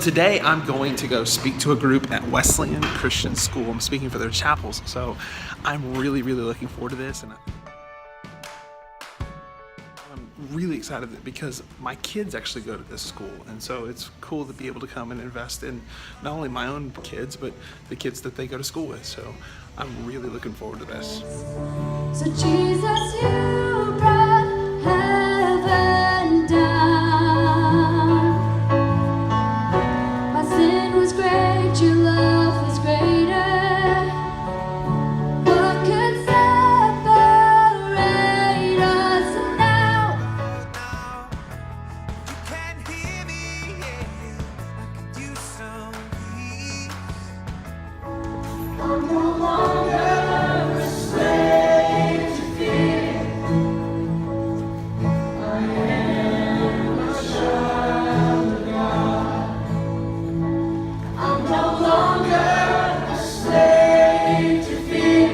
today I'm going to go speak to a group at Wesleyan Christian School. I'm speaking for their chapels, so I'm really looking forward to this, and I'm really excited because my kids actually go to this school, and so it's cool to be able to come and invest in not only my own kids, but the kids that they go to school with. So I'm really looking forward to this. So Jesus, you brought heaven down. My sin was great, your love was greater. What could separate us now? You can hear me, yeah. I could use some peace. I'm no longer a slave to fear. I am a child of God. I'm no longer a slave to fear.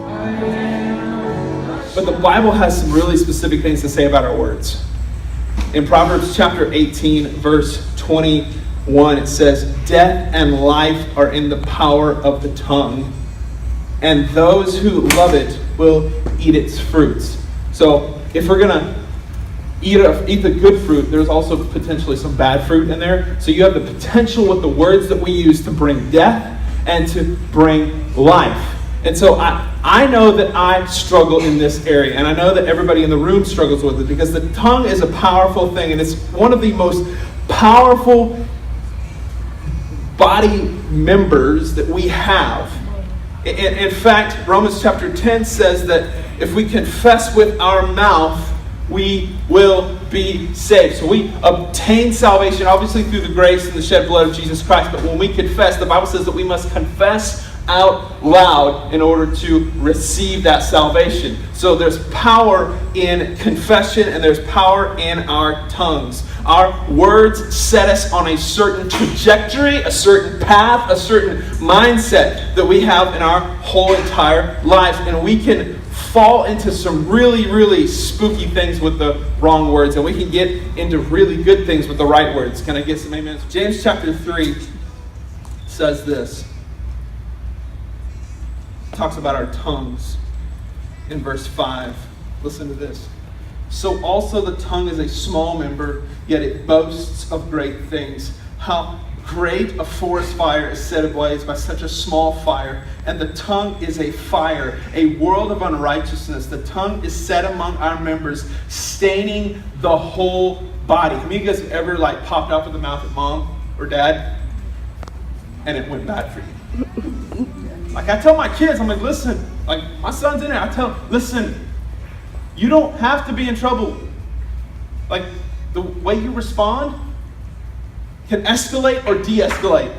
I am a But the Bible has some really specific things to say about our words. In Proverbs chapter 18, verse 21, it says, "Death and life are in the power of the tongue, and those who love it will eat its fruits." So if we're going to eat the good fruit, there's also potentially some bad fruit in there. So you have the potential with the words that we use to bring death and to bring life. And so I know that I struggle in this area, and I know that everybody in the room struggles with it, because the tongue is a powerful thing, and it's one of the most powerful body members that we have. In fact, Romans chapter 10 says that if we confess with our mouth, we will be saved. So we obtain salvation, obviously through the grace and the shed blood of Jesus Christ. But when we confess, the Bible says that we must confess out loud in order to receive that salvation. So there's power in confession, and there's power in our tongues. Our words set us on a certain trajectory, a certain path, a certain mindset that we have in our whole entire life. And we can fall into some really spooky things with the wrong words, and we can get into really good things with the right words. Can I get some amens? James chapter 3 says this. It talks about our tongues in verse 5. Listen to this. "So also the tongue is a small member, yet it boasts of great things. How great a forest fire is set ablaze by such a small fire. And the tongue is a fire, a world of unrighteousness. The tongue is set among our members, staining the whole body." How many of you guys have ever popped out of the mouth at mom or dad and it went bad for you? I tell my kids, I'm like, listen, my son's in there. I tell him, listen, you don't have to be in trouble. The way you respond can escalate or de-escalate.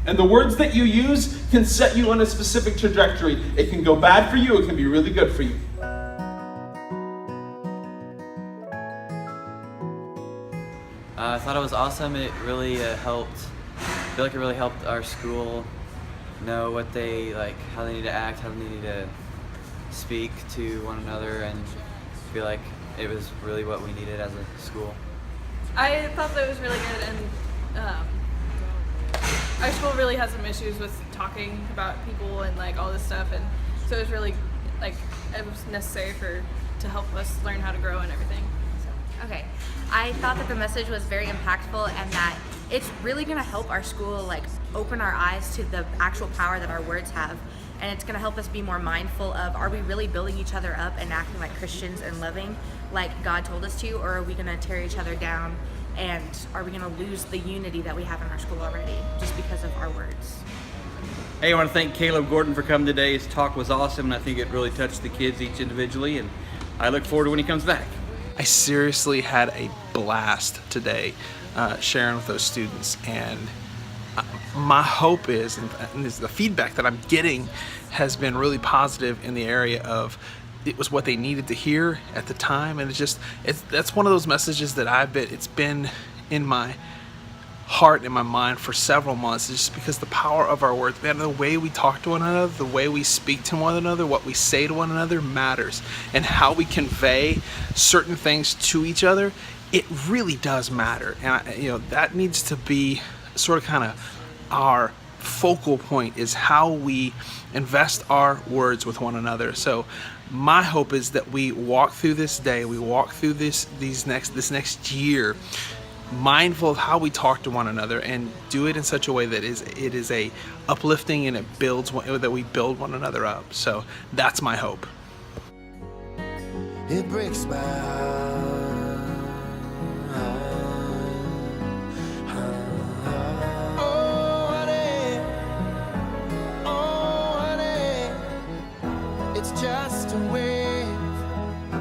And the words that you use can set you on a specific trajectory. It can go bad for you, it can be really good for you. I thought it was awesome. It really helped. I feel like it really helped our school know what they how they need to act, how they need to speak to one another, and I feel like it was really what we needed as a school. I thought that was really good, and our school really has some issues with talking about people and all this stuff, and so it was really it was necessary to help us learn how to grow and everything. Okay, I thought that the message was very impactful, and that it's really going to help our school open our eyes to the actual power that our words have, and it's going to help us be more mindful of, are we really building each other up and acting like Christians and loving like God told us to, or are we going to tear each other down, and are we going to lose the unity that we have in our school already just because of our words? Hey, I want to thank Caleb Gordon for coming today. His talk was awesome, and I think it really touched the kids each individually, and I look forward to when he comes back. I seriously had a blast today sharing with those students, and my hope is, and the feedback that I'm getting has been really positive in the area of it was what they needed to hear at the time, and that's one of those messages that it's been in my heart, in my mind for several months, just because the power of our words, man, the way we talk to one another, the way we speak to one another, what we say to one another matters, and how we convey certain things to each other it really does matter. And that needs to be sort of kind of our focal point, is how we invest our words with one another. So my hope is that we walk through this day, we walk through this next year, mindful of how we talk to one another, and do it in such a way that it is a uplifting, and that we build one another up. So that's my hope. It breaks my heart.